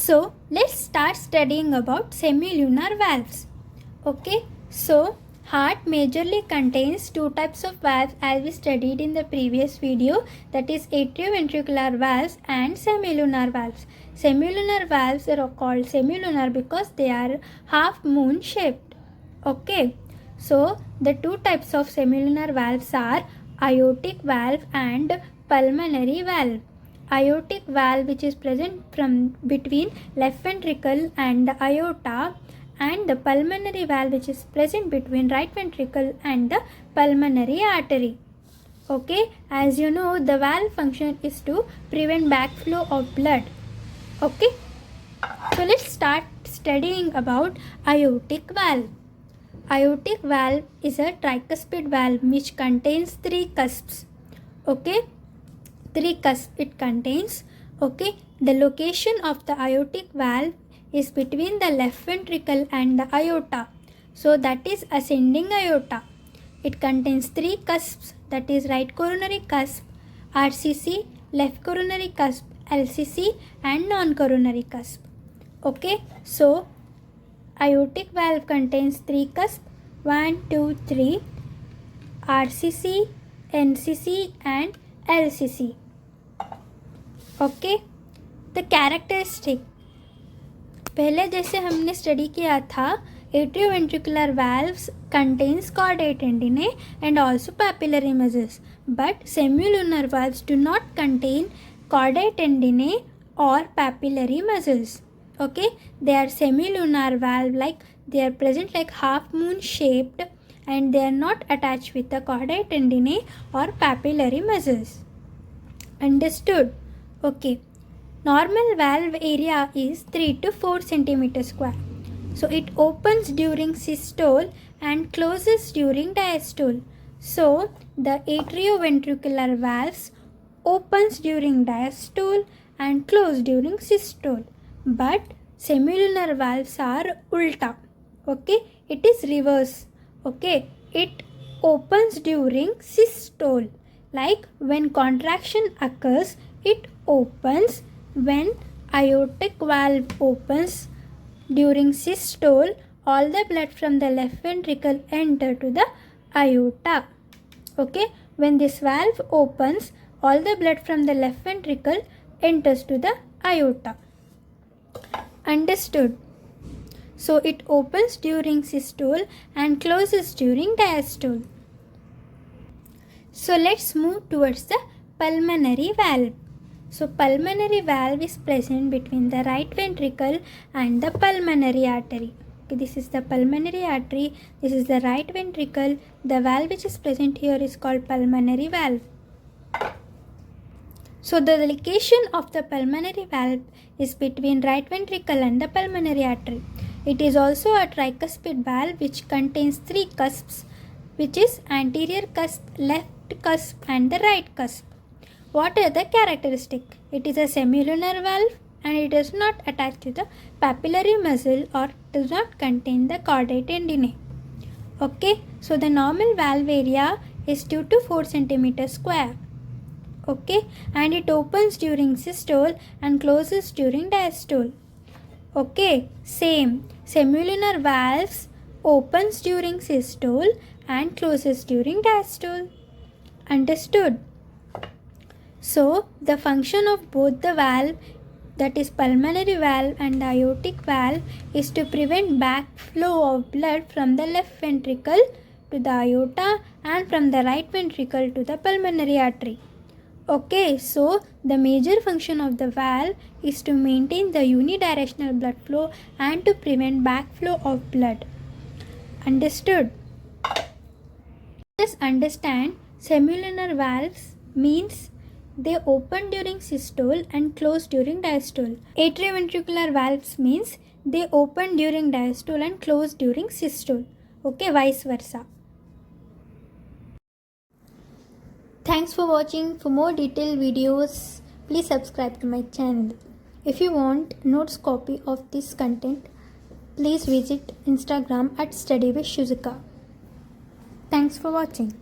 So let's start studying about semilunar valves. Okay, so heart majorly contains two types of valves as we studied in the previous video, that is atrioventricular valves and semilunar valves. Semilunar valves are called semilunar because they are half moon shaped. Okay, so the two types of semilunar valves are aortic valve and pulmonary valve. Aortic valve, which is present from between left ventricle and the aorta, and the pulmonary valve, which is present between right ventricle and the pulmonary artery. Okay, as you know, the valve function is to prevent backflow of blood. Okay, so let's start studying about aortic valve. Aortic valve is a tricuspid valve which contains three cusps. Okay, three cusps it contains. Okay, the location of the aortic valve is between the left ventricle and the aorta. So that is ascending aorta. It contains three cusps, that is right coronary cusp, RCC, left coronary cusp, LCC, and non-coronary cusp. Okay, so aortic valve contains three cusps, 1, 2, 3, RCC, NCC, and LCC. Okay, the characteristic, पहले जैसे हमने study किया था, atrioventricular valves contains chordae tendineae and also papillary muscles, but semilunar valves do not contain chordae tendineae or papillary muscles. Okay, they are semilunar valve, like they are present like half moon shaped and they are not attached with the chordae tendineae or papillary muscles. Understood? Okay, normal valve area is 3 to 4 centimeter square. So it opens during systole and closes during diastole. So the atrioventricular valves opens during diastole and close during systole. But semilunar valves are ulta. Okay, it is reverse. Okay, it opens during systole. Like when contraction occurs, it opens. When aortic valve opens during systole, all the blood from the left ventricle enter to the aorta. Okay, when this valve opens, all the blood from the left ventricle enters to the aorta. Understood? So it opens during systole and closes during diastole. So let's move towards the pulmonary valve. So pulmonary valve is present between the right ventricle and the pulmonary artery. Okay, this is the pulmonary artery, this is the right ventricle. The valve which is present here is called pulmonary valve. So the location of the pulmonary valve is between right ventricle and the pulmonary artery. It is also a tricuspid valve which contains three cusps, which is anterior cusp, left cusp, and the right cusp. What are the characteristics? It is a semilunar valve and it is not attached to the papillary muscle or does not contain the chordae tendineae. Okay, so the normal valve area is 2 to 4 centimeter square. Okay, and it opens during systole and closes during diastole. Okay, same. Semilunar valves opens during systole and closes during diastole. Understood? So the function of both the valve, that is pulmonary valve and the aortic valve, is to prevent backflow of blood from the left ventricle to the aorta and from the right ventricle to the pulmonary artery. Okay, so the major function of the valve is to maintain the unidirectional blood flow and to prevent backflow of blood. Understood? Just understand, semilunar valves means they open during systole and close during diastole. Atrioventricular valves means they open during diastole and close during systole. Okay, vice versa. Thanks for watching. For more detailed videos, please subscribe to my channel. If you want notes copy of this content, please visit Instagram at Study with Shuzika. Thanks for watching.